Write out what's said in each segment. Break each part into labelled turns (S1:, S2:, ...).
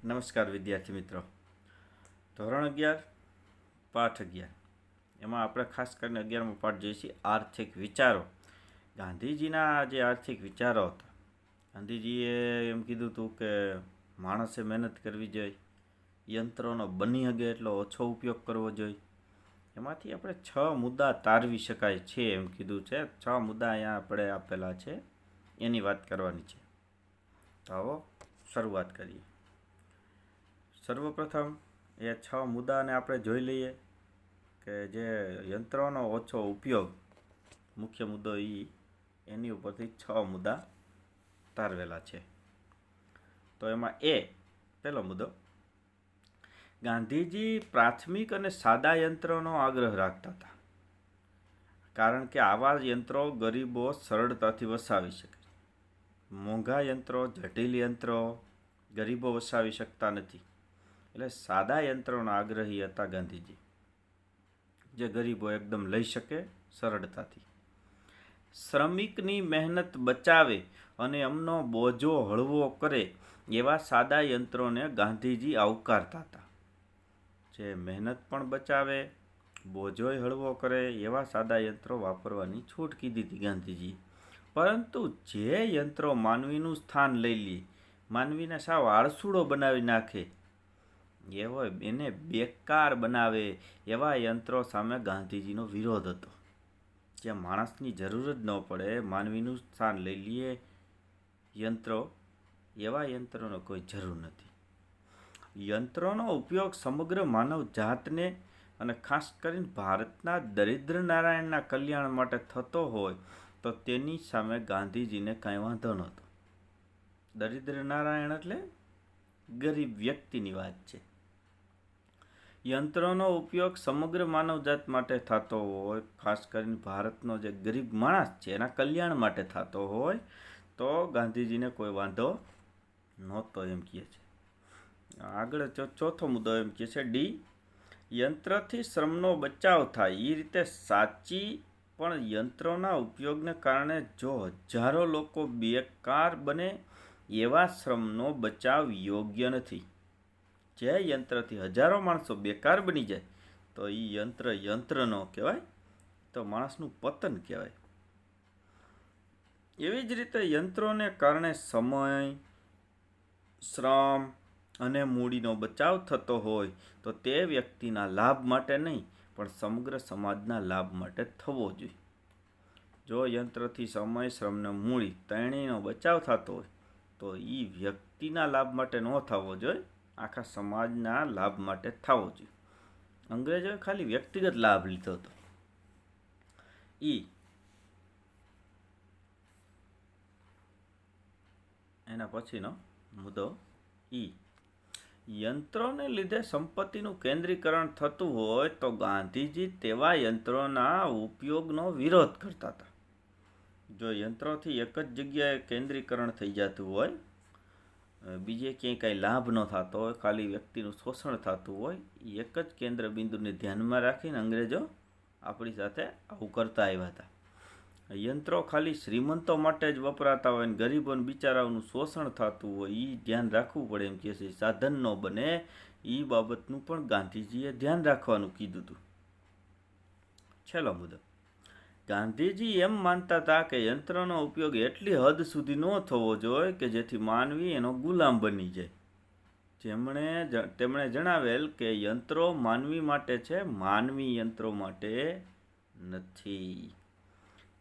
S1: નમસ્કાર વિદ્યાર્થી મિત્રો. ધોરણ 11 પાઠ 11 એમાં આપણે ખાસ કરીને 11મો પાઠ જોઈએ છીએ આર્થિક વિચારો. ગાંધીજીના જે આર્થિક વિચારો હતા, ગાંધીજીએ એમ કીધું હતું કે માણસે મહેનત કરવી જોઈએ, યંત્રોનો બની શકે એટલો ઓછો ઉપયોગ કરવો જોઈએ. એમાંથી આપણે 6 મુદ્દા તારવી શકાય છે એમ કીધું છે. 6 મુદ્દા અહીંયા આપણે આપેલા છે, એની વાત કરવાની છે. તો આવો શરૂઆત કરીએ. સર્વપ્રથમ એ 6 મુદ્દાને આપણે જોઈ લઈએ કે જે યંત્રોનો ઓછો ઉપયોગ, મુખ્ય મુદ્દો એની ઉપરથી 6 મુદ્દા તારવેલા છે. તો એમાં પહેલો મુદ્દો, ગાંધીજી પ્રાથમિક અને સાદા યંત્રોનો આગ્રહ રાખતા હતા, કારણ કે આવા યંત્રો ગરીબો સરળતાથી વસાવી શકે. મોંઘા યંત્રો, જટિલ યંત્રો ગરીબો વસાવી શકતા નથી. એટલે સાદા યંત્રોના આગ્રહી હતા ગાંધીજી, જે ગરીબો એકદમ લઈ શકે સરળતાથી. શ્રમિકની મહેનત બચાવે અને એમનો બોજો હળવો કરે એવા સાદા યંત્રોને ગાંધીજી આવકારતા હતા. જે મહેનત પણ બચાવે, બોજોય હળવો કરે એવા સાદા યંત્રો વાપરવાની છૂટ કીધી હતી ગાંધીજી. પરંતુ જે યંત્રો માનવીનું સ્થાન લઈ લે, માનવીને સાવ આળસુડો બનાવી નાખે, એને બેકાર બનાવે એવા યંત્રો સામે ગાંધીજીનો વિરોધ હતો. જ્યાં માણસની જરૂર જ ન પડે, માનવીનું સ્થાન લઈ લઈએ યંત્રો, એવા યંત્રોનો કોઈ જરૂર નથી. યંત્રોનો ઉપયોગ સમગ્ર માનવ જાતને અને ખાસ કરીને ભારતના દરિદ્ર નારાયણના કલ્યાણ માટે થતો હોય તો તેની સામે ગાંધીજીને કાંઈ વાંધો નહોતો. દરિદ્ર નારાયણ એટલે ગરીબ વ્યક્તિની વાત છે. યંત્રોનો ઉપયોગ સમગ્ર માનવજાત માટે થતો હોય, ખાસ કરીને ભારતનો જે ગરીબ માણસ છે એના કલ્યાણ માટે થતો હોય તો ગાંધીજીને કોઈ વાંધો નહોતો એમ કહે છે. આગળ ચોથો મુદ્દો એમ કહે છે યંત્રથી શ્રમનો બચાવ થાય. એ રીતે સાચી, પણ યંત્રોના ઉપયોગને કારણે જો હજારો લોકો બેકાર બને એવા શ્રમનો બચાવ યોગ્ય નથી. જે યંત્રથી હજારો માણસો બેકાર બની જાય તો એ યંત્ર ન કહેવાય, તો માણસનું પતન કહેવાય. એવી જ રીતે યંત્રોને કારણે સમય, શ્રમ અને મૂડીનો બચાવ થતો હોય તો તે વ્યક્તિના લાભ માટે નહીં, પણ સમગ્ર સમાજના લાભ માટે થવો જોઈએ. જો યંત્રથી સમય, શ્રમ અને મૂડી ત્રણેયનો બચાવ થતો હોય તો એ વ્યક્તિના લાભ માટે ન થવો જોઈએ, આખા સમાજના લાભ માટે થવો જોઈએ. અંગ્રેજોએ ખાલી વ્યક્તિગત લાભ લીધો હતો. એના પછીનો મુદ્દો યંત્રોને લીધે સંપત્તિનું કેન્દ્રીકરણ થતું હોય તો ગાંધીજી તેવા યંત્રોના ઉપયોગનો વિરોધ કરતા હતા. જો યંત્રોથી એક જ જગ્યાએ કેન્દ્રીકરણ થઈ જતું હોય, બીજે ક્યાંય કાંઈ લાભ ન થતો હોય, ખાલી વ્યક્તિનું શોષણ થતું હોય, એક જ કેન્દ્ર બિંદુને ધ્યાનમાં રાખીને અંગ્રેજો આપણી સાથે આવું કરતા આવ્યા હતા. યંત્રો ખાલી શ્રીમંતો માટે જ વપરાતા હોય ને ગરીબોને બિચારાઓનું શોષણ થતું હોય, એ ધ્યાન રાખવું પડે એમ કહે છે. સાધન ન બને એ બાબતનું પણ ગાંધીજીએ ધ્યાન રાખવાનું કીધું હતું. છેલ્લો મુદ્દો, ગાંધીજી એમ માનતા હતા કે યંત્રનો ઉપયોગ એટલી હદ સુધી ન થવો જોઈએ કે જેથી માનવી એનો ગુલામ બની જાય. તેમણે જણાવેલ કે યંત્રો માનવી માટે છે, માનવી યંત્રો માટે નથી.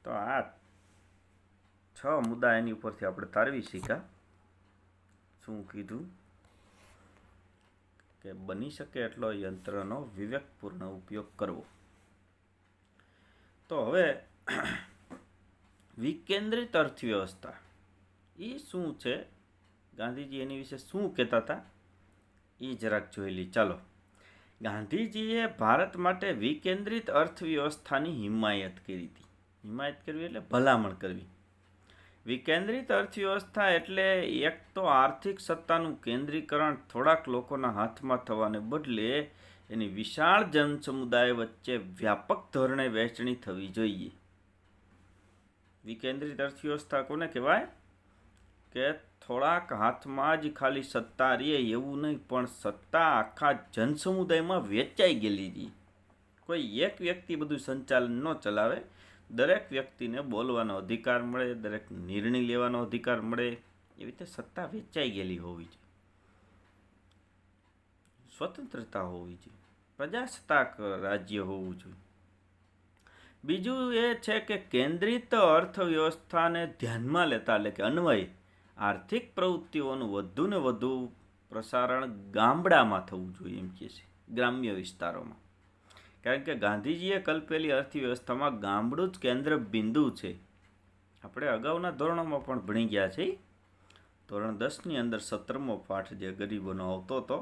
S1: તો આ 6 મુદ્દા એની ઉપરથી આપણે તારવી શીખ્યા. શું કીધું કે બની શકે એટલો યંત્રનો વિવેકપૂર્ણ ઉપયોગ કરવો. તો હવે વિકેન્દ્રિત અર્થવ્યવસ્થા એ શું છે, ગાંધીજી એની વિશે શું કહેતા હતા એ જરાક જોઈ લઈએ. ચાલો. ગાંધીજીએ ભારત માટે વિકેન્દ્રિત અર્થવ્યવસ્થાની હિમાયત કરી હતી. હિમાયત કરવી એટલે ભલામણ કરવી. વિકેન્દ્રિત અર્થવ્યવસ્થા એટલે એક તો આર્થિક સત્તાનું કેન્દ્રીકરણ થોડાક લોકોના હાથમાં થવાને બદલે એની વિશાળ જનસમુદાય વચ્ચે વ્યાપક ધોરણે વહેંચણી થવી જોઈએ. વિકેન્દ્રિત અર્થવ્યવસ્થા કોને કહેવાય કે થોડાક હાથમાં જ ખાલી સત્તા રહે એવું નહીં, પણ સત્તા આખા જનસમુદાયમાં વેચાઈ ગયેલી હતી. કોઈ એક વ્યક્તિ બધું સંચાલન ન ચલાવે, દરેક વ્યક્તિને બોલવાનો અધિકાર મળે, દરેક નિર્ણય લેવાનો અધિકાર મળે, એવી રીતે સત્તા વેચાઈ ગયેલી હોવી જોઈએ, સ્વતંત્રતા હોવી જોઈએ, પ્રજાસત્તાક રાજ્ય હોવું જોઈએ. બીજું એ છે કે કેન્દ્રિત અર્થવ્યવસ્થાને ધ્યાનમાં લેતા, એટલે કે અન્વયે આર્થિક પ્રવૃત્તિઓનું વધુ ને વધુ પ્રસારણ ગામડામાં થવું જોઈએ, એમ કહે છે, ગ્રામ્ય વિસ્તારોમાં. કારણ કે ગાંધીજીએ કલ્પેલી અર્થવ્યવસ્થામાં ગામડું જ કેન્દ્ર બિંદુ છે. આપણે અગાઉના ધોરણોમાં પણ ભણી ગયા છીએ. ધોરણ 10ની અંદર 17મો પાઠ જે ગરીબોનો આવતો હતો,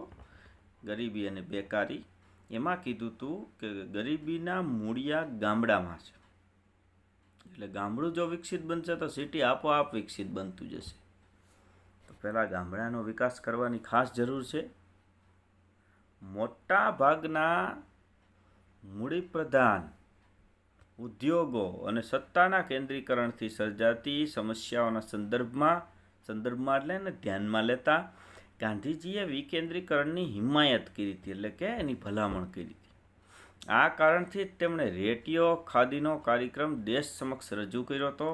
S1: ગરીબી અને બેકારી, એમાં કીધું હતું કે ગરીબીના મૂળિયા ગામડામાં છે. એટલે ગામડું જો વિકસિત બનશે તો સિટી આપોઆપ વિકસિત બનતું જશે. તો પહેલાં ગામડાનો વિકાસ કરવાની ખાસ જરૂર છે. મોટા ભાગના મૂડીપ્રધાન ઉદ્યોગો અને સત્તાના કેન્દ્રીકરણથી સર્જાતી સમસ્યાઓના સંદર્ભમાં એટલે એને ધ્યાનમાં લેતા ગાંધીજીએ વિકેન્દ્રીકરણની હિમાયત કરી હતી, એટલે કે એની ભલામણ કરી હતી. આ કારણથી જ તેમણે રેડિયો ખાદીનો કાર્યક્રમ દેશ સમક્ષ રજૂ કર્યો હતો.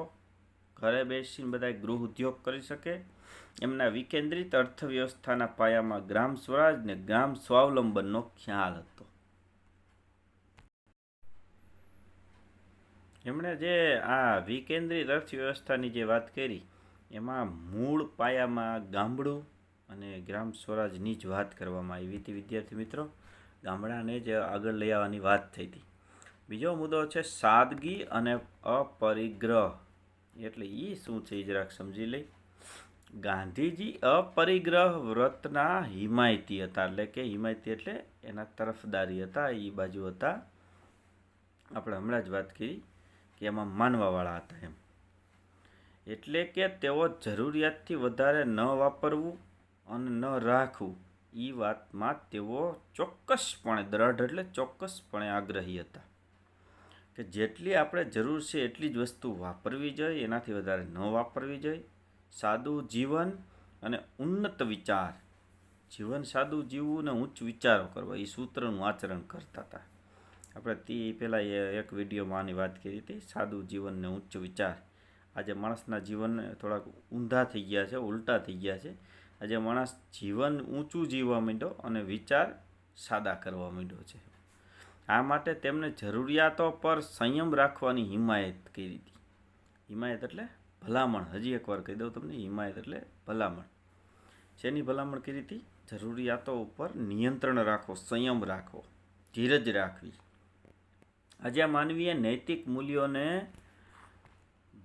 S1: ઘરે બેસીને બધા ગૃહ ઉદ્યોગ કરી શકે. એમના વિકેન્દ્રિત અર્થવ્યવસ્થાના પાયામાં ગ્રામ સ્વરાજ ને ગ્રામ સ્વાવલંબનનો ખ્યાલ હતો. એમણે જે આ વિકેન્દ્રિત અર્થવ્યવસ્થાની જે વાત કરી, એમાં મૂળ પાયામાં ગામડું અને ગ્રામ સ્વરાજની જ વાત કરવામાં આવી હતી. વિદ્યાર્થી મિત્રો, ગામડાને જ આગળ લઈ આવવાની વાત થઈ હતી. બીજો મુદ્દો છે સાદગી અને અપરિગ્રહ. એટલે એ શું છે એ જરાક સમજી લઈ. ગાંધીજી અપરિગ્રહ વ્રતના હિમાયતી હતા, એટલે કે હિમાયતી એટલે એના તરફદારી હતા, એ બાજુ હતા. આપણે હમણાં જ વાત કરી કે એમાં માનવાવાળા હતા એમ. એટલે કે તેઓ જરૂરિયાતથી વધારે ન વાપરવું અને ન રાખવું, એ વાતમાં તેઓ ચોક્કસપણે દ્રઢ એટલે ચોક્કસપણે આગ્રહી હતા કે જેટલી આપણે જરૂર છે એટલી જ વસ્તુ વાપરવી જોઈએ, એનાથી વધારે ન વાપરવી જોઈએ. સાદું જીવન અને ઉન્નત વિચાર, જીવન સાદું જીવવું ને ઉચ્ચ વિચારો કરવા, એ સૂત્રનું આચરણ કરતા હતા. આપણે તે પહેલાં એક વિડીયોમાં આની વાત કરી હતી, સાદું જીવન ને ઉચ્ચ વિચાર. આજે માણસના જીવન થોડાક ઊંધા થઈ ગયા છે, ઉલટા થઈ ગયા છે. આજે માણસ જીવન ઊંચું જીવવા માંડ્યો અને વિચાર સાદા કરવા માંડ્યો છે. આ માટે તેમણે જરૂરિયાતો પર સંયમ રાખવાની હિમાયત કરી હતી. હિમાયત એટલે ભલામણ. હજી એકવાર કહી દઉં તમને, હિમાયત એટલે ભલામણ. શેની ભલામણ કરી હતી? જરૂરિયાતો ઉપર નિયંત્રણ રાખો, સંયમ રાખો, ધીરજ રાખવી. આજે માનવીએ નૈતિક મૂલ્યોને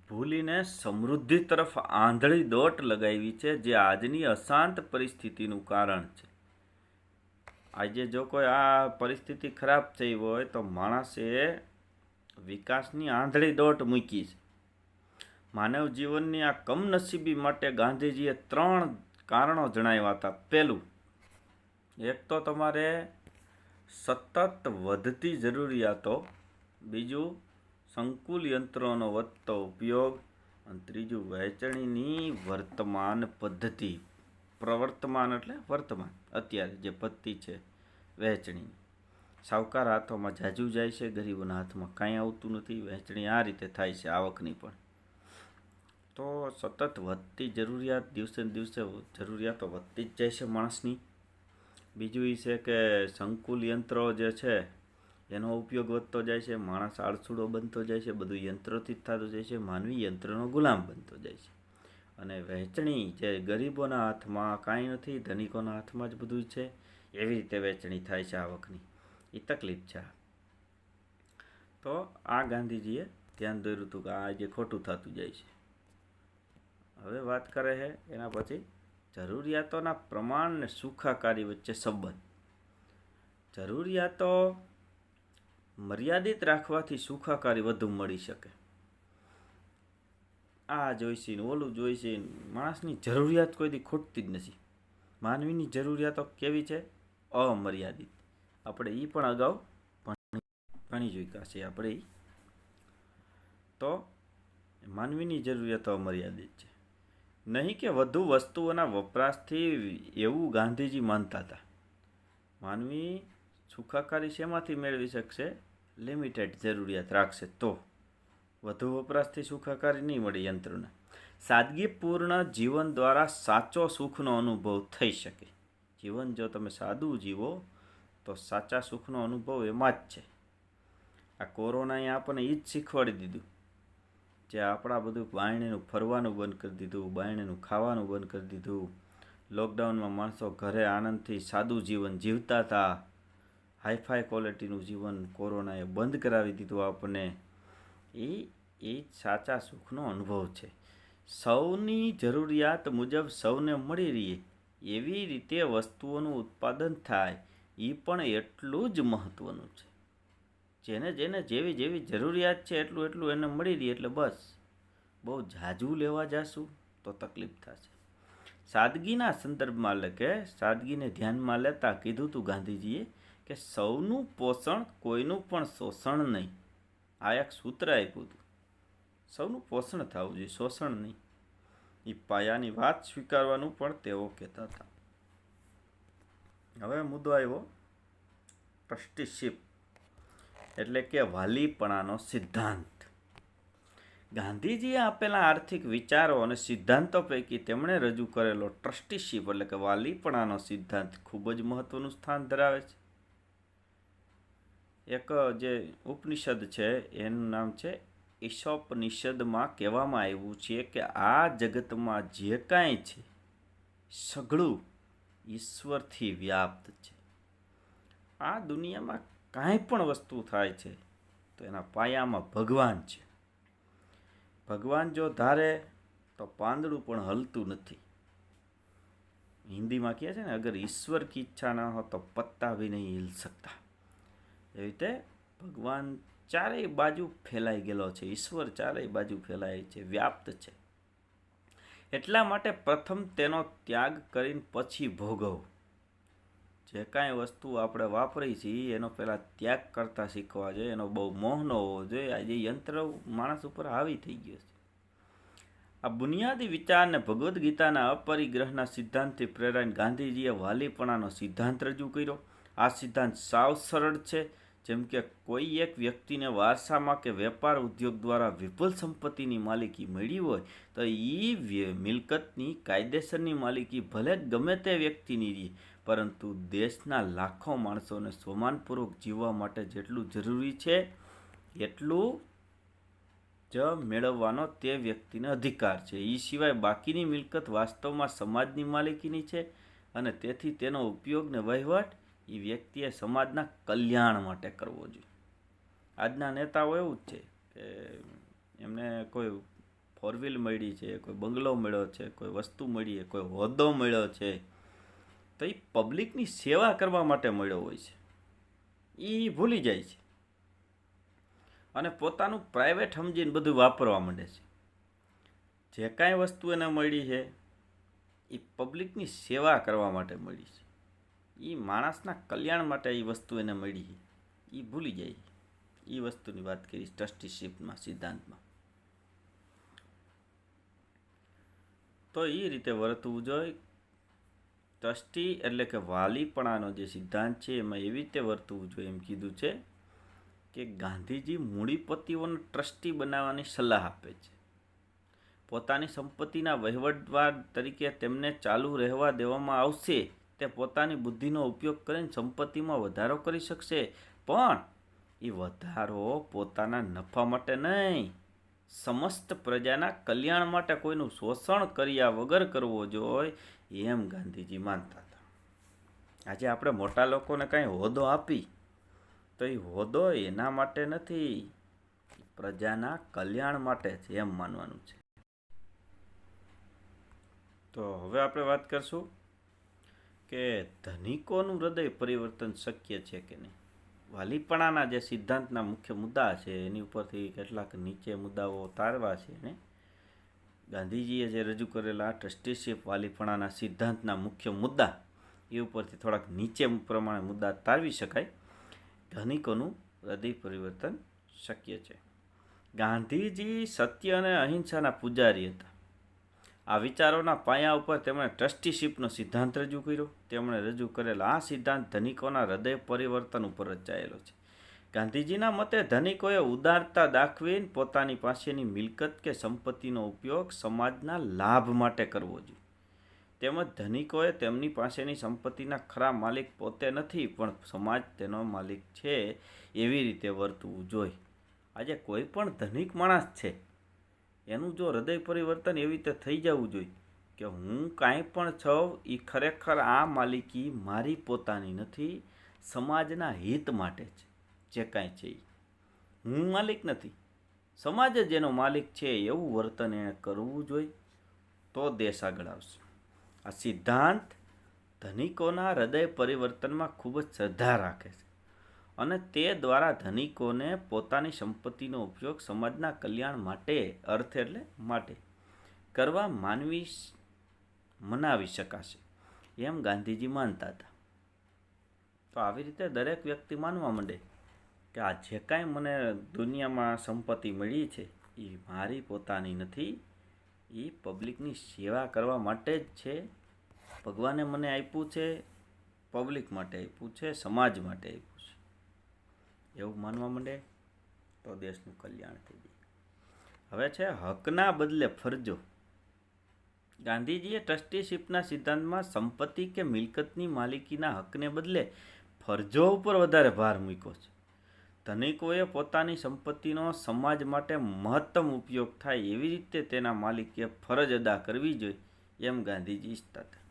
S1: ભૂલીને સમૃદ્ધિ તરફ આંધળી દોટ લગાવી છે, જે આજની અશાંત પરિસ્થિતિનું કારણ છે. આજે જો કોઈ આ પરિસ્થિતિ ખરાબ થઈ હોય તો માણસે વિકાસની આંધળી દોટ મૂકી છે. માનવ જીવનની આ કમનસીબી માટે ગાંધીજીએ 3 કારણો જણાવ્યા હતા. પહેલું, એક તો તમારે સતત વધતી જરૂરિયાતો, બીજું સંકુલ યંત્રોનો વધતો ઉપયોગ, અને ત્રીજું વહેંચણીની વર્તમાન પદ્ધતિ. પ્રવર્તમાન એટલે વર્તમાન, અત્યારે જે પદ્ધતિ છે વહેંચણી. સાવકાર હાથોમાં જાજુ જાય છે, ગરીબોના હાથમાં કાંઈ આવતું નથી. વહેંચણી આ રીતે થાય છે, આવકની પણ. તો સતત વધતી જરૂરિયાત, દિવસે ને દિવસે જરૂરિયાતો વધતી જ જાય છે માણસની. બીજું એ છે કે સંકુલ યંત્રો જે છે એનો ઉપયોગ વધતો જાય છે, માણસ આળસુડો બનતો જાય છે, બધું યંત્રોથી જ થતું જાય છે, માનવી યંત્રનો ગુલામ બનતો જાય છે. અને વહેંચણી જે ગરીબોના હાથમાં કાંઈ નથી, ધનિકોના હાથમાં જ બધું છે, એવી રીતે વહેંચણી થાય છે આવકની. એ તકલીફ છે. તો આ ગાંધીજીએ ધ્યાન દોર્યું હતું કે આ જે ખોટું થતું જાય છે. હવે વાત કરે છે એના પછી જરૂરિયાતોના પ્રમાણ અને સુખાકારી વચ્ચે સંબંધ. જરૂરિયાતો મર્યાદિત રાખવાથી સુખાકારી વધુ મળી શકે. આ જોઈશે ને ઓલું જોઈશે, માણસની જરૂરિયાત કોઈથી ખૂટતી જ નથી. માનવીની જરૂરિયાતો કેવી છે? અમર્યાદિત. આપણે એ પણ અગાઉ ભણી ચૂક્યા છીએ આપણે. તો માનવીની જરૂરિયાતો અમર્યાદિત છે. નહીં કે વધુ વસ્તુઓના વપરાશથી, એવું ગાંધીજી માનતા હતા. માનવી સુખાકારી શેમાંથી મેળવી શકશે? લિમિટેડ જરૂરિયાત રાખશે તો. વધુ વપરાશથી સુખાકારી નહીં મળે યંત્રોને. સાદગીપૂર્ણ જીવન દ્વારા સાચો સુખનો અનુભવ થઈ શકે. જીવન જો તમે સાદું જીવો તો સાચા સુખનો અનુભવ એમાં જ છે. આ કોરોનાએ આપણને એ જ શીખવાડી દીધું. જે આપણા બધું બાયણેનું ફરવાનું બંધ કરી દીધું, બાયણેનું ખાવાનું બંધ કરી દીધું. લોકડાઉનમાં માણસો ઘરે આનંદથી સાદું જીવન જીવતા હતા. હાઈફાઈ ક્વોલિટીનું જીવન કોરોનાએ બંધ કરાવી દીધું આપણને. એ સાચા સુખનો અનુભવ છે. સૌની જરૂરિયાત મુજબ સૌને મળી રહે એવી રીતે વસ્તુઓનું ઉત્પાદન થાય, એ પણ એટલું જ મહત્ત્વનું છે. જેને જેવી જરૂરિયાત છે એટલું એને મળી રહે એટલે બસ. બહુ ઝાઝું લેવા જાશું તો તકલીફ થશે. સાદગીના સંદર્ભમાં, એટલે કે સાદગીને ધ્યાનમાં લેતા કીધું હતું ગાંધીજીએ કે સૌનું પોષણ, કોઈનું પણ શોષણ નહીં. આ એક સૂત્ર આપ્યું હતું. સૌનું પોષણ થવું જોઈએ, શોષણ નહીં. એ પાયાની વાત સ્વીકારવાનું પણ તેઓ કહેતા હતા. હવે મુદ્દો આવ્યો ટ્રસ્ટીશીપ, એટલે કે વાલીપણાનો સિદ્ધાંત. ગાંધીજીએ આપેલા આર્થિક વિચારો અને સિદ્ધાંતો પૈકી તેમણે રજૂ કરેલો ટ્રસ્ટીશીપ એટલે કે વાલીપણાનો સિદ્ધાંત ખૂબ જ મહત્વનું સ્થાન ધરાવે છે. એક જે ઉપનિષદ છે એનું નામ છે ઈશોપનિષદમાં કહેવામાં આવ્યું છે કે આ જગતમાં જે કાંઈ છે સઘળું ઈશ્વરથી વ્યાપ્ત છે. આ દુનિયામાં કાંઈ પણ વસ્તુ થાય છે તો એના પાયામાં ભગવાન છે. ભગવાન જો ધારે તો પાંદડું પણ હલતું નથી. હિન્દીમાં કહે છે ને, અગર ઈશ્વર કી ઈચ્છા ના હો તો પત્તા ભી નહીં હિલ सकता. એવી રીતે ભગવાન ચારેય બાજુ ફેલાઈ ગયેલો છે. ઈશ્વર ચારેય બાજુ ફેલાય છે, વ્યાપ્ત છે. એટલા માટે પ્રથમ તેનો ત્યાગ કરીને પછી ભોગવવું. જે કાંઈ વસ્તુ આપણે વાપરી છીએ એનો પહેલાં ત્યાગ કરતા શીખવા જોઈએ. એનો બહુ મોહ ન હોવો જોઈએ. આજે યંત્ર માણસ ઉપર હાવી થઈ ગયો છે. આ બુનિયાદી વિચારને ભગવદ્ ગીતાના અપરિગ્રહના સિદ્ધાંતથી પ્રેરાઈને ગાંધીજીએ વાલીપણાનો સિદ્ધાંત રજૂ કર્યો. આ સિદ્ધાંત સાવ સરળ છે. જેમ કે કોઈ એક વ્યક્તિને વારસામાં કે વેપાર ઉદ્યોગ દ્વારા વિપુલ સંપત્તિની માલિકી મળી હોય તો એ મિલકતની કાયદેસરની માલિકી ભલે ગમે તે વ્યક્તિની રહે, પરંતુ દેશના લાખો માણસોને સન્માનપૂર્વક જીવવા માટે જેટલું જરૂરી છે એટલું જ મેળવવાનો તે વ્યક્તિને અધિકાર છે. એ સિવાય બાકીની મિલકત વાસ્તવમાં સમાજની માલિકીની છે અને તેથી તેનો ઉપયોગ ને વહીવટ એ વ્યક્તિએ સમાજના કલ્યાણ માટે કરવો જોઈએ. આજના નેતાઓ એવું જ છે કે એમને કોઈ ફોરવ્હીલ મળી છે, કોઈ બંગલો મળ્યો છે, કોઈ વસ્તુ મળી, કોઈ હોદ્દો મળ્યો છે, તો એ પબ્લિકની સેવા કરવા માટે મળ્યો હોય છે. એ ભૂલી જાય છે અને પોતાનું પ્રાઇવેટ સમજીને બધું વાપરવા માંડે છે. જે કાંઈ વસ્તુ એને મળી છે એ પબ્લિકની સેવા કરવા માટે મળી છે. એ માણસના કલ્યાણ માટે એ વસ્તુ એને મળી છે, એ ભૂલી જાય. એ વસ્તુની વાત કરી ટ્રસ્ટીશીપના સિદ્ધાંતમાં. તો એ રીતે વર્તવું જોઈએ. ટ્રસ્ટી એટલે કે વાલીપણાનો જે સિદ્ધાંત છે એમાં એવી રીતે વર્તવું જોઈએ એમ કીધું છે કે ગાંધીજી મૂડીપતિઓને ટ્રસ્ટી બનાવવાની સલાહ આપે છે. પોતાની સંપત્તિના વહીવટદાર તરીકે તેમને ચાલુ રહેવા દેવામાં આવશે. તે પોતાની બુદ્ધિનો ઉપયોગ કરીને સંપત્તિમાં વધારો કરી શકશે, પણ એ વધારો પોતાના નફા માટે નહીં, સમસ્ત પ્રજાના કલ્યાણ માટે કોઈનું શોષણ કર્યા વગર કરવો જોઈએ, એમ ગાંધીજી માનતા હતા. આજે આપણે મોટા લોકોને કાંઈ હોદ્દો આપી તો એ હોદ્દો એના માટે નથી, પ્રજાના કલ્યાણ માટે છે એમ માનવાનું છે. તો હવે આપણે વાત કરશું કે ધનિકોનું હૃદય પરિવર્તન શક્ય છે કે નહીં. વાલીપણાના જે સિદ્ધાંતના મુખ્ય મુદ્દા છે એની ઉપરથી કેટલાક નીચે મુદ્દાઓ તારવા છે. અને ગાંધીજીએ જે રજૂ કરેલા ટ્રસ્ટીશીપ વાલીપણાના સિદ્ધાંતના મુખ્ય મુદ્દા એ ઉપરથી થોડાક નીચે પ્રમાણે મુદ્દા તારવી શકાય. ધનિકોનું હૃદય પરિવર્તન શક્ય છે. ગાંધીજી સત્ય અને અહિંસાના પૂજારી હતા. આ વિચારોના પાયા ઉપર તેમણે ટ્રસ્ટીશીપનો સિદ્ધાંત રજૂ કર્યો. તેમણે રજૂ કરેલા આ સિદ્ધાંત ધનિકોના હૃદય પરિવર્તન ઉપર રચાયેલો છે. ગાંધીજીના મતે ધનિકોએ ઉદારતા દાખવીને પોતાની પાસેની મિલકત કે સંપત્તિનો ઉપયોગ સમાજના લાભ માટે કરવો જોઈએ. તેમજ ધનિકોએ તેમની પાસેની સંપત્તિના ખરા માલિક પોતે નથી, પણ સમાજ તેનો માલિક છે એવી રીતે વર્તવું જોઈએ. આજે કોઈ પણ ધનિક માણસ છે એનું જો હૃદય પરિવર્તન એવી રીતે થઈ જવું જોઈએ કે હું કાંઈ પણ છું એ ખરેખર આ માલિકી મારી પોતાની નથી, સમાજના હિત માટે છે. જે કાંઈ છે એ હું માલિક નથી, સમાજ જ એનો માલિક છે, એવું વર્તન એણે કરવું જોઈએ, તો દેશ આગળ આવશે. આ સિદ્ધાંત ધનિકોના હૃદય પરિવર્તનમાં ખૂબ જ શ્રદ્ધા રાખે છે અને તે દ્વારા ધનિકોને પોતાની સંપત્તિનો ઉપયોગ સમાજના કલ્યાણ માટે, અર્થ એટલે માટે, કરવા મનાવી શકાશે એમ ગાંધીજી માનતા હતા. તો આવી રીતે દરેક વ્યક્તિ માનવા માંડે કે આ જે કાંઈ મને દુનિયામાં સંપત્તિ મળી છે એ મારી પોતાની નથી, એ પબ્લિકની સેવા કરવા માટે જ છે. ભગવાને મને આપ્યું છે, પબ્લિક માટે આપ્યું છે, સમાજ માટે આપ્યું છે, એવું માનવા માંડે તો દેશનું કલ્યાણ થઈ જાય. હવે છે હકના બદલે ફરજો. ગાંધીજીએ ટ્રસ્ટીશીપના સિદ્ધાંતમાં સંપત્તિ કે મિલકતની માલિકીના હકને બદલે ફરજો ઉપર વધારે ભાર મૂક્યો છે. ધનિકોએ પોતાની સંપત્તિનો સમાજ માટે મહત્તમ ઉપયોગ થાય એવી રીતે તેના માલિકે ફરજ અદા કરવી જોઈએ એમ ગાંધીજી ઈચ્છતા હતા.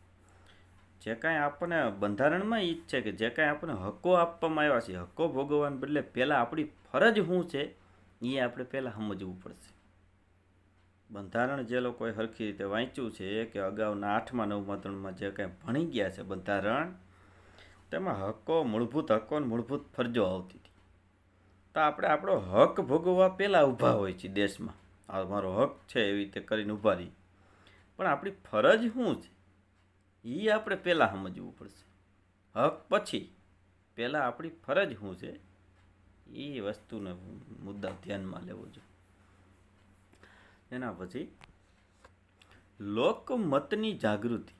S1: જે કાંઈ આપણને બંધારણમાં એ જ છે કે જે કાંઈ આપણને હકો આપવામાં આવ્યા છે, હકો ભોગવવાને બદલે પહેલાં આપણી ફરજ શું છે એ આપણે પહેલાં સમજવું પડશે. બંધારણ જે લોકોએ સરખી રીતે વાંચ્યું છે કે અગાઉના 8મા 9મા ધોરણમાં જે કાંઈ ભણી ગયા છે બંધારણ, તેમાં હકો, મૂળભૂત હકો અને મૂળભૂત ફરજો આવતી હતી. તો આપણે આપણો હક ભોગવવા પહેલાં ઊભા હોય છે દેશમાં. આ મારો હક છે એવી રીતે કરીને ઊભા રહીએ, પણ આપણી ફરજ શું છે એ આપણે પહેલાં સમજવું પડશે. હક પછી પહેલાં આપણી ફરજ શું છે એ વસ્તુને મુદ્દા ધ્યાનમાં લેવો જોઈએ. એના પછી લોકમતની જાગૃતિ.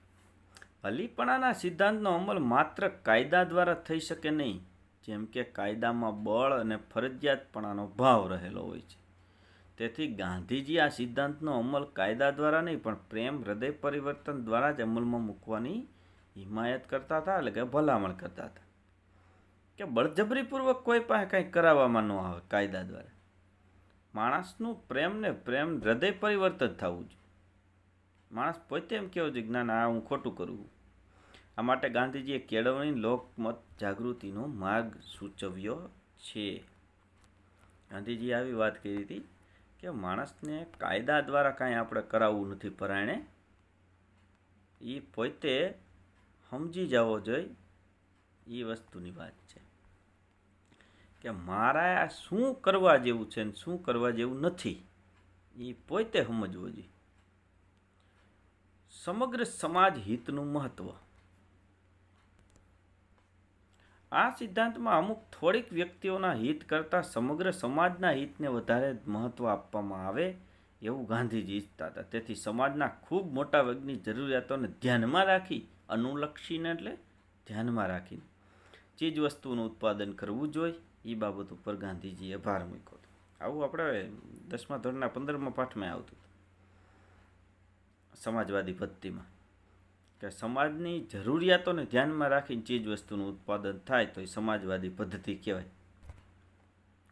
S1: અલીપણાના સિદ્ધાંતનો અમલ માત્ર કાયદા દ્વારા થઈ શકે નહીં, જેમ કે કાયદામાં બળ અને ફરજિયાતપણાનો ભાવ રહેલો હોય છે. તેથી ગાંધીજી આ સિદ્ધાંતનો અમલ કાયદા દ્વારા નહીં પણ પ્રેમ, હૃદય પરિવર્તન દ્વારા જ અમલમાં મૂકવાની હિમાયત કરતા હતા, એટલે કે ભલામણ કરતા હતા કે બળજબરીપૂર્વક કોઈ પાસે કંઈ કરાવવામાં ન આવે. કાયદા દ્વારા માણસનું પ્રેમ, હૃદય પરિવર્તન થવું જોઈએ. માણસ પોતે એમ કહેવું જોઈએ જ્ઞાન આ હું ખોટું કરું. આ માટે ગાંધીજીએ કેળવણી લોકમત જાગૃતિનો માર્ગ સૂચવ્યો છે. ગાંધીજીએ આવી વાત કરી હતી કે માણસને કાયદા દ્વારા કાંઈ આપણે કરાવવું નથી પરાયણે, એ પોતે સમજી જવો જોઈએ. એ વસ્તુની વાત છે કે મારા આ શું કરવા જેવું છે ને શું કરવા જેવું નથી, એ પોતે સમજવો જોઈએ. સમગ્ર સમાજ હિતનું મહત્વ. આ સિદ્ધાંતમાં અમુક થોડીક વ્યક્તિઓના હિત કરતાં સમગ્ર સમાજના હિતને વધારે મહત્વ આપવામાં આવે એવું ગાંધીજી ઈચ્છતા હતા. તેથી સમાજના ખૂબ મોટા વર્ગની જરૂરિયાતોને ધ્યાનમાં રાખી, અનુલક્ષીને એટલે ધ્યાનમાં રાખીને ચીજ વસ્તુનું ઉત્પાદન કરવું જોઈએ. એ બાબત ઉપર ગાંધીજીએ ભાર મૂક્યો હતો. આવું આપણે 10મા ધોરણના 15મા પાઠમાં આવતું હતું સમાજવાદી પદ્ધતિમાં, કે સમાજની જરૂરિયાતોને ધ્યાનમાં રાખીને ચીજ વસ્તુનું ઉત્પાદન થાય તો એ સમાજવાદી પદ્ધતિ કહેવાય.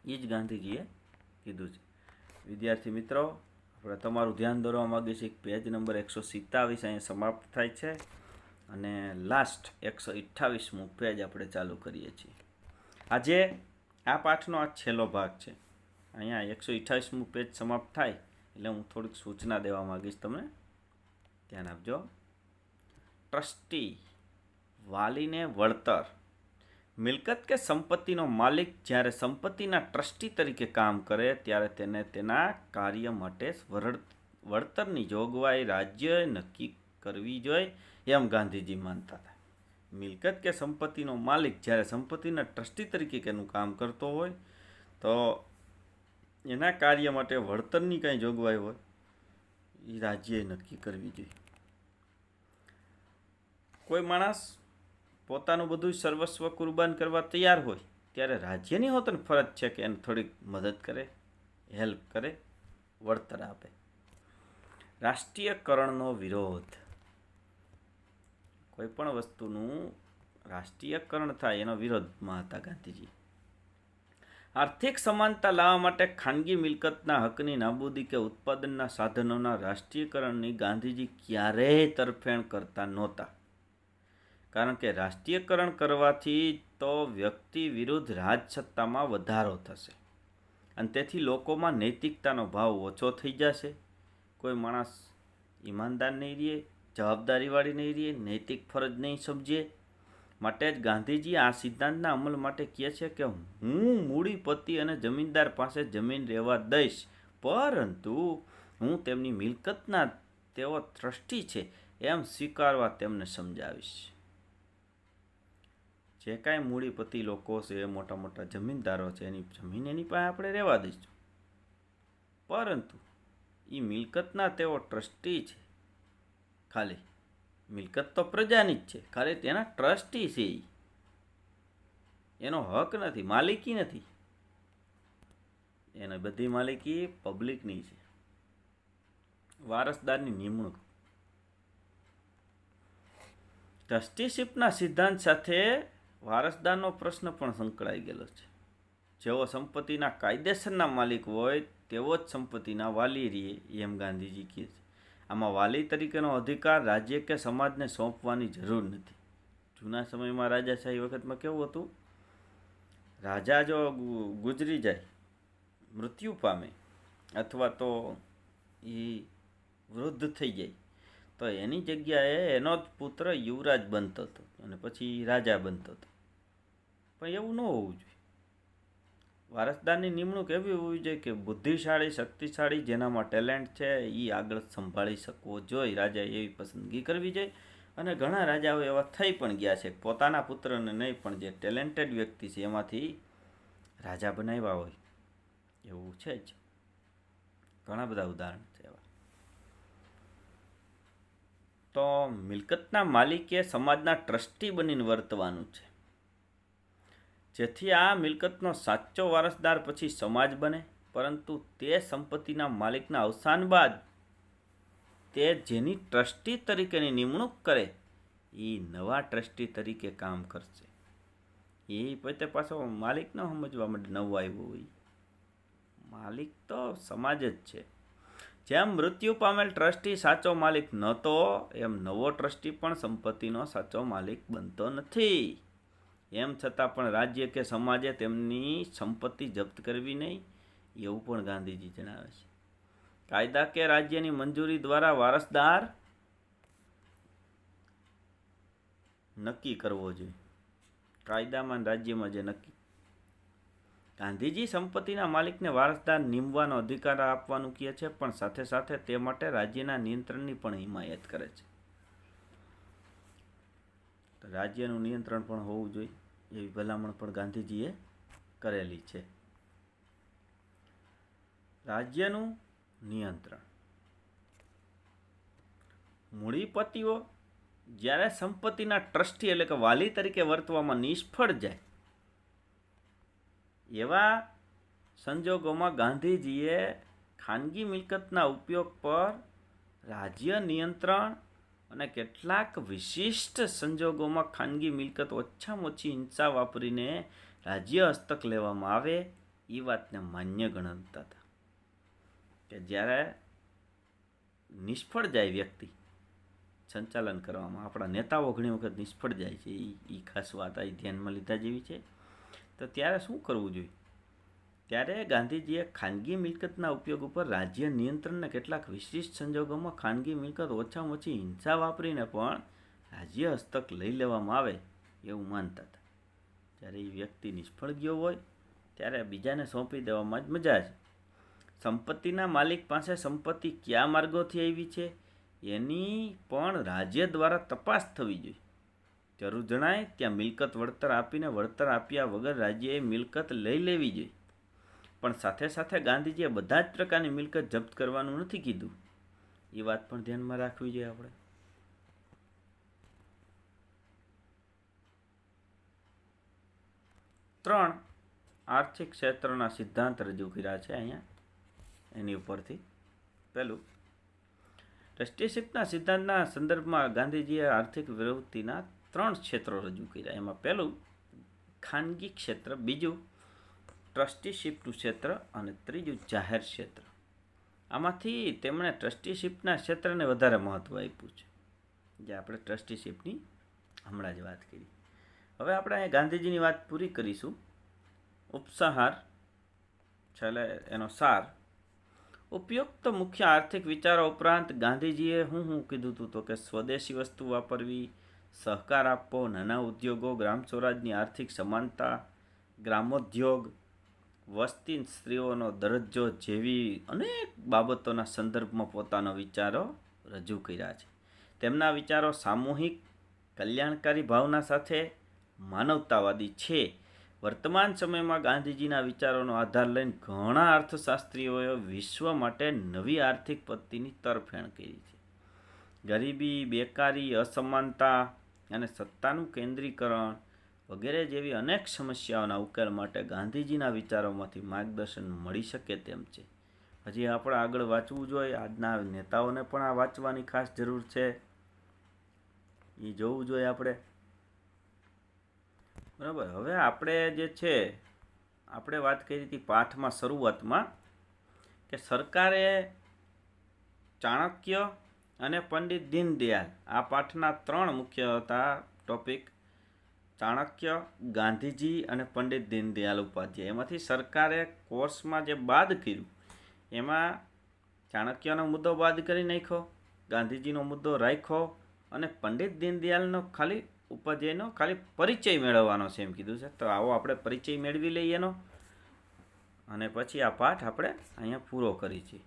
S1: એ જ ગાંધીજીએ કીધું છે. વિદ્યાર્થી મિત્રો, આપણે તમારું ધ્યાન દોરવા માગીએ છીએ પેજ નંબર 127 અહીંયા સમાપ્ત થાય છે અને લાસ્ટ 128મું પેજ આપણે ચાલુ કરીએ છીએ. આજે આ પાઠનો આ છેલ્લો ભાગ છે. અહીંયા 128મું પેજ સમાપ્ત થાય એટલે હું થોડીક સૂચના દેવા માગીશ, તમને ધ્યાન આપજો. ટ્રસ્ટી, વાલીને વળતર. મિલકત કે સંપત્તિનો માલિક જ્યારે સંપત્તિના ટ્રસ્ટી તરીકે કામ કરે ત્યારે તેને તેના કાર્ય માટે વળતરની જોગવાઈ રાજ્યએ નક્કી કરવી જોઈએ એમ ગાંધીજી માનતા હતા. મિલકત કે સંપત્તિનો માલિક જ્યારે સંપત્તિના ટ્રસ્ટી તરીકે એનું કામ કરતો હોય તો એના કાર્ય માટે વળતરની કંઈ જોગવાઈ હોય એ રાજ્યએ નક્કી કરવી જોઈએ. કોઈ માણસ પોતાનું બધું સર્વસ્વ કુરબાન કરવા તૈયાર હોય ત્યારે રાજ્યની હોતને ફરજ છે કે એને થોડીક મદદ કરે, હેલ્પ કરે, વળતર આપે. રાષ્ટ્રીયકરણનો વિરોધ. કોઈ પણ વસ્તુનું રાષ્ટ્રીયકરણ થાય એનો વિરોધમાં હતા ગાંધીજી. આર્થિક સમાનતા લાવવા માટે ખાનગી મિલકતના હકની નાબૂદી કે ઉત્પાદનના સાધનોના રાષ્ટ્રીયકરણની ગાંધીજી ક્યારેય તરફેણ કરતા નહોતા. કારણ કે રાષ્ટ્રીયકરણ કરવાથી તો વ્યક્તિ વિરુદ્ધ રાજસત્તામાં વધારો થશે અને તેથી લોકોમાં નૈતિકતાનો ભાવ ઓછો થઈ જશે. કોઈ માણસ ઈમાનદાર નહીં રહે, જવાબદારીવાળી નહીં રહે, નૈતિક ફરજ નહીં સમજે. માટે જ ગાંધીજી આ સિદ્ધાંતના અમલ માટે કહે છે કે હું મૂડીપતિ અને જમીનદાર પાસે જમીન રહેવા દઈશ, પરંતુ હું તેમની મિલકતના તેઓ ટ્રસ્ટી છે એમ સ્વીકારવા તેમને સમજાવીશ. જે કાંઈ મૂડીપતિ લોકો છે, મોટા મોટા જમીનદારો છે, એની જમીન એની પાસે આપણે રહેવા દઈશું, પરંતુ એ મિલકતના તેઓ ટ્રસ્ટી છે. ખાલી મિલકત તો પ્રજાની જ છે, ખાલી તેના ટ્રસ્ટી છે. એનો હક નથી, માલિકી નથી. એને બધી માલિકી પબ્લિકની છે. વારસદારની નિમણૂક. ટ્રસ્ટીશીપના સિદ્ધાંત સાથે વારસદારનો પ્રશ્ન પણ સંકળાઈ ગયેલો છે. જેઓ સંપત્તિના કાયદેસરના માલિક હોય તેવો જ સંપત્તિના વાલી રહે, એમ ગાંધીજી કહે છે. આમાં વાલી તરીકેનો અધિકાર રાજ્ય કે સમાજને સોંપવાની જરૂર નથી. જૂના સમયમાં રાજાશાહી વખતમાં કેવું હતું, રાજા જો ગુજરી જાય, મૃત્યુ પામે, અથવા તો એ વૃદ્ધ થઈ જાય, તો એની જગ્યાએ એનો જ પુત્ર યુવરાજ બનતો હતો અને પછી રાજા બનતો હતો. પણ એવું ન હોવું જોઈએ. વારસદારની નિમણૂક એવી હોવી જોઈએ કે બુદ્ધિશાળી, શક્તિશાળી, જેનામાં ટેલેન્ટ છે એ આગળ સંભાળી શકવો જોઈએ. રાજાએ એવી પસંદગી કરવી જોઈએ. અને ઘણા રાજાઓ એવા થઈ પણ ગયા છે, પોતાના પુત્રને નહીં પણ જે ટેલેન્ટેડ વ્યક્તિ છે એમાંથી રાજા બનાવ્યા હોય એવું છે જ. ઘણા બધા ઉદાહરણ છે એવા. તો મિલકતના માલિકે સમાજના ટ્રસ્ટી બનીને વર્તવાનું છે, જેથી આ મિલકતનો સાચો વારસદાર પછી સમાજ બને. પરંતુ તે સંપત્તિના માલિકના અવસાન બાદ તે જેની ટ્રસ્ટી તરીકેની નિમણૂક કરે એ નવા ટ્રસ્ટી તરીકે કામ કરશે. એ પોતે પાછો માલિક ન સમજવા માટે નવો આવ્યો હોય. માલિક તો સમાજ જ છે. જેમ મૃત્યુ પામેલ ટ્રસ્ટી સાચો માલિક નહોતો, એમ નવો ટ્રસ્ટી પણ સંપત્તિનો સાચો માલિક બનતો નથી. એમ છતાં પણ રાજ્ય કે સમાજે તેમની સંપત્તિ જપ્ત કરવી નહીં, એવું પણ ગાંધીજી જણાવે છે. કાયદા કે રાજ્યની મંજૂરી દ્વારા વારસદાર નક્કી કરવો જોઈએ. કાયદામાં રાજ્યમાં જે નક્કી. ગાંધીજી સંપત્તિના માલિકને વારસદાર નીમવાનો અધિકાર આપવાનું કહે છે, પણ સાથે સાથે તે માટે રાજ્યના નિયંત્રણની પણ હિમાયત કરે છે. રાજ્યનું નિયંત્રણ પણ હોવું જોઈએ એવી ભલામણ પણ ગાંધીજીએ કરેલી છે. રાજ્યનું નિયંત્રણ. મૂડીપતિઓ જ્યારે સંપત્તિના ટ્રસ્ટી એટલે કે વાલી તરીકે વર્તવામાં નિષ્ફળ જાય, એવા સંજોગોમાં ગાંધીજીએ ખાનગી મિલકતના ઉપયોગ પર રાજ્ય નિયંત્રણ અને કેટલાક વિશિષ્ટ સંજોગોમાં ખાનગી મિલકત ઓછામાં ઓછી હિંસા વાપરીને રાજ્ય હસ્તક લેવામાં આવે એ વાતને માન્ય ગણતા હતા. કે જ્યારે નિષ્ફળ જાય વ્યક્તિ સંચાલન કરવામાં, આપણા નેતાઓ ઘણી વખત નિષ્ફળ જાય છે, એ ખાસ વાત અહીં ધ્યાનમાં લીધા જેવી છે. તો ત્યારે શું કરવું જોઈએ? ત્યારે ગાંધીજીએ ખાનગી મિલકતના ઉપયોગ ઉપર રાજ્ય નિયંત્રણને કેટલાક વિશિષ્ટ સંજોગોમાં ખાનગી મિલકત ઓછામાં ઓછી હિંસા વાપરીને પણ રાજ્ય હસ્તક લઈ લેવામાં આવે એવું માનતા હતા. જ્યારે એ વ્યક્તિ નિષ્ફળ ગયો હોય ત્યારે બીજાને સોંપી દેવામાં જ મજા છે. સંપત્તિના માલિક પાસે સંપત્તિ કયા માર્ગોથી આવી છે એની પણ રાજ્ય દ્વારા તપાસ થવી જોઈએ. જરૂર જણાય ત્યાં મિલકત વળતર આપીને વળતર આપ્યા વગર રાજ્યએ મિલકત લઈ લેવી જોઈએ. પણ સાથે સાથે ગાંધીજીએ બધા જ પ્રકારની મિલકત જપ્ત કરવાનું નથી કીધું. એ વાત પણ ધ્યાનમાં રાખવી જોઈએ આપણે. ત્રણ આર્થિક ક્ષેત્રના સિદ્ધાંત રજૂ કર્યા છે અહીંયા એની ઉપરથી. પહેલું, ટ્રસ્ટીશીપના સિદ્ધાંતના સંદર્ભમાં ગાંધીજીએ આર્થિક પ્રવૃત્તિના 3 ક્ષેત્રો રજૂ કર્યા. એમાં પહેલું ખાનગી ક્ષેત્ર, બીજું ટ્રસ્ટીશીપનું ક્ષેત્ર અને ત્રીજું જાહેર ક્ષેત્ર. આમાંથી તેમણે ટ્રસ્ટીશીપના ક્ષેત્રને વધારે મહત્ત્વ આપ્યું છે, જે આપણે ટ્રસ્ટીશીપની હમણાં જ વાત કરી. હવે આપણે અહીંયા ગાંધીજીની વાત પૂરી કરીશું. ઉપસંહાર છેલ્લે એનો સાર. ઉપયુક્ત મુખ્ય આર્થિક વિચારો ઉપરાંત ગાંધીજીએ શું કીધું હતું તો કે સ્વદેશી વસ્તુ વાપરવી, સહકાર આપવો, નાના ઉદ્યોગો, ગ્રામ સ્વરાજની આર્થિક સમાનતા, ગ્રામોદ્યોગ, વસ્તી સ્ત્રીઓનો દરજ્જો જેવી અનેક બાબતોના સંદર્ભમાં પોતાના વિચારો રજૂ કર્યા છે. તેમના વિચારો સામૂહિક કલ્યાણકારી ભાવના સાથે માનવતાવાદી છે. વર્તમાન સમયમાં ગાંધીજીના વિચારોનો આધાર લઈને ઘણા અર્થશાસ્ત્રીઓએ વિશ્વ માટે નવી આર્થિક પદ્ધતિની તરફેણ કરી છે. ગરીબી, બેકારી, અસમાનતા અને સત્તાનું કેન્દ્રીકરણ વગેરે જેવી અનેક સમસ્યાઓના ઉકેલ માટે ગાંધીજીના વિચારોમાંથી માર્ગદર્શન મળી શકે તેમ છે. હજી આપણે આગળ વાંચવું જોઈએ. આજના નેતાઓને પણ આ વાંચવાની ખાસ જરૂર છે. એ જોવું જોઈએ આપણે. બરાબર. હવે આપણે જે છે આપણે વાત કરી હતી પાઠમાં શરૂઆતમાં કે સરકારે ચાણક્ય અને પંડિત દીનદયાળ, આ પાઠના 3 મુખ્ય હતા ટોપિક. ચાણક્ય, ગાંધીજી અને પંડિત દીનદયાળ ઉપાધ્યાય. એમાંથી સરકારે કોર્સમાં જે બાદ કર્યું એમાં ચાણક્યનો મુદ્દો બાદ કરી નાખ્યો, ગાંધીજીનો મુદ્દો રાખ્યો અને પંડિત દીનદયાળનો ઉપાધ્યાયનો ખાલી પરિચય મેળવવાનો છે એમ કીધું છે. તો આવો આપણે પરિચય મેળવી લઈએ એનો, અને પછી આ પાઠ આપણે અહીંયા પૂરો કરી છીએ.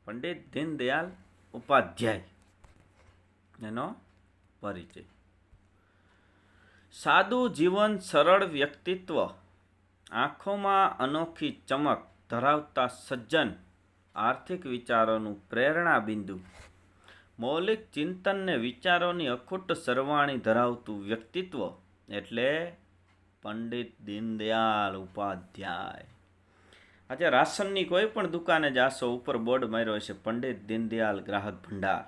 S1: પંડિત દીનદયાળ ઉપાધ્યાય એનો પરિચય. સાદું જીવન, સરળ વ્યક્તિત્વ, આંખોમાં અનોખી ચમક ધરાવતા સજ્જન, આર્થિક વિચારોનું પ્રેરણા બિંદુ, મૌલિક ચિંતનને વિચારોની અખૂટ સરવાણી ધરાવતું વ્યક્તિત્વ એટલે પંડિત દીનદયાળ ઉપાધ્યાય. આજે રાશનની કોઈ પણ દુકાને જાશો, ઉપર બોર્ડ માર્યો હશે પંડિત દીનદયાળ ગ્રાહક ભંડાર.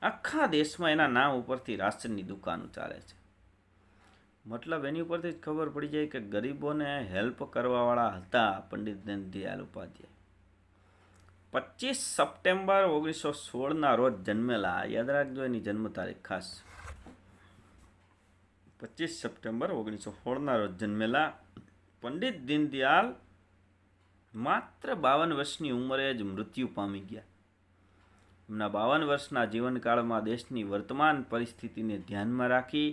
S1: આખા દેશમાં એના નામ ઉપરથી રાશનની દુકાનો ચાલે છે. મતલબ એની ઉપરથી જ ખબર પડી જાય કે ગરીબોને હેલ્પ કરવાવાળા હતા પંડિત દીનદયાળ ઉપાધ્યાય. 25 સપ્ટેમ્બર 1916ના રોજ જન્મેલા. યાદ રાખજો એની જન્મ તારીખ ખાસ. 25 સપ્ટેમ્બર 1916ના રોજ જન્મેલા પંડિત દીનદયાળ માત્ર 52 વર્ષની ઉંમરે જ મૃત્યુ પામી ગયા. એમના 52 વર્ષના જીવનકાળમાં દેશની વર્તમાન પરિસ્થિતિને ધ્યાનમાં રાખી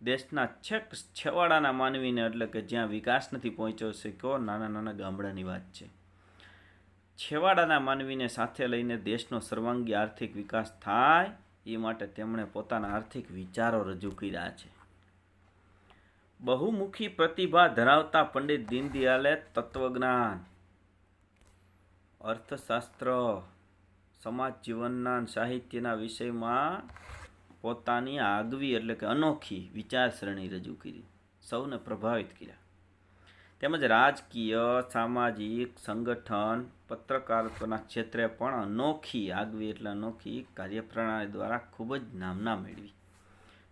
S1: દેશના છેક છેવાડાના માનવીને, એટલે કે જ્યાં વિકાસ નથી પહોંચ્યો શક્યો, નાના નાના ગામડાની વાત છે, છેવાડાના માનવીને સાથે લઈને દેશનો સર્વાંગી આર્થિક વિકાસ થાય એ માટે તેમણે પોતાના આર્થિક વિચારો રજૂ કર્યા છે. બહુમુખી પ્રતિભા ધરાવતા પંડિત દીનદયાળે તત્વજ્ઞાન, અર્થશાસ્ત્ર, સમાજ જીવનના, સાહિત્યના વિષયમાં પોતાની આગવી એટલે કે અનોખી વિચારસરણી રજૂ કરી, સૌને પ્રભાવિત કર્યા. તેમજ રાજકીય, સામાજિક, સંગઠન, પત્રકારત્વના ક્ષેત્રે પણ અનોખી, આગવી એટલે અનોખી કાર્યપ્રણાલી દ્વારા ખૂબ જ નામના મેળવી.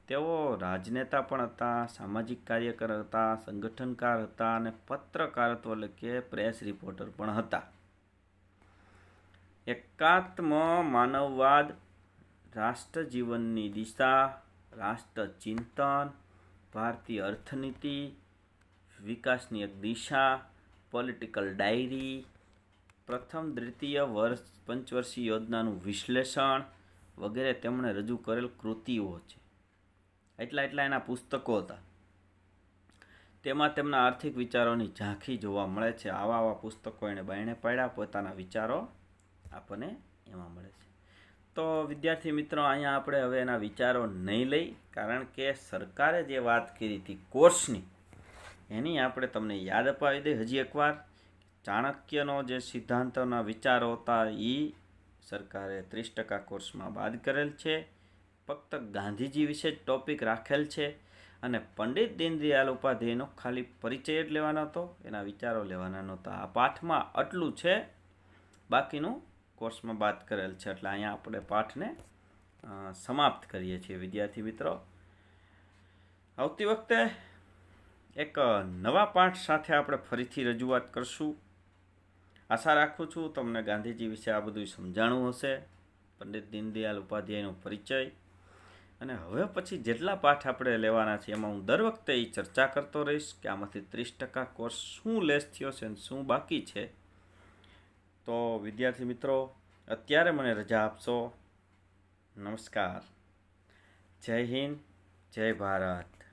S1: તેઓ રાજનેતા પણ હતા, સામાજિક કાર્યકર હતા, સંગઠનકાર હતા અને પત્રકારત્વ એટલે કે પ્રેસ રિપોર્ટર પણ હતા. એકાત્મ માનવવાદ, રાષ્ટ્ર જીવનની દિશા, રાષ્ટ્ર ચિંતન, ભારતીય અર્થનીતિ, વિકાસની એક દિશા, પોલિટિકલ ડાયરી, પ્રથમ દ્વિતીય વર્ષ પંચવર્ષીય યોજનાનું વિશ્લેષણ વગેરે તેમણે રજૂ કરેલ કૃતિઓ છે. એટલા એના પુસ્તકો હતા. તેમાં તેમના આર્થિક વિચારોની ઝાંખી જોવા મળે છે. આવા પુસ્તકો એણે બાયણે પાડ્યા, પોતાના વિચારો આપણને એમાં મળે છે. તો વિદ્યાર્થી મિત્રો, અહીંયા આપણે હવે એના વિચારો નહીં લઈ, કારણ કે સરકારે જે વાત કરી હતી કોર્સની, એની આપણે તમને યાદ અપાવી દઈએ હજી એકવાર. ચાણક્યનો જે સિદ્ધાંતોના વિચારો હતા એ સરકારે 30% કોર્સમાં બાદ કરેલ છે. ફક્ત ગાંધીજી વિશે જ ટોપિક રાખેલ છે અને પંડિત દીનદયાળ ઉપાધ્યાયનો ખાલી પરિચય જ લેવાનો હતો, એના વિચારો લેવાના નહોતા. આ પાઠમાં આટલું છે, બાકીનું કોર્સમાં બાદ કરેલ છે. એટલે અહીંયા આપણે પાઠને સમાપ્ત કરીએ છીએ વિદ્યાર્થી મિત્રો. આવતી વખતે એક નવા પાઠ સાથે આપણે ફરીથી રજૂઆત કરશું. આશા રાખું છું તમને ગાંધીજી વિશે આ બધું સમજાણું હશે, પંડિત દીનદયાળ ઉપાધ્યાયનો પરિચય. અને હવે પછી જેટલા પાઠ આપણે લેવાના છે એમાં હું દર વખતે એ ચર્ચા કરતો રહીશ કે આમાંથી 30% કોર્સ શું લેસ થયો છે અને શું બાકી છે. તો વિદ્યાર્થી મિત્રો, અત્યારે મને રજા આપશો. નમસ્કાર. જય હિન્દ, જય ભારત.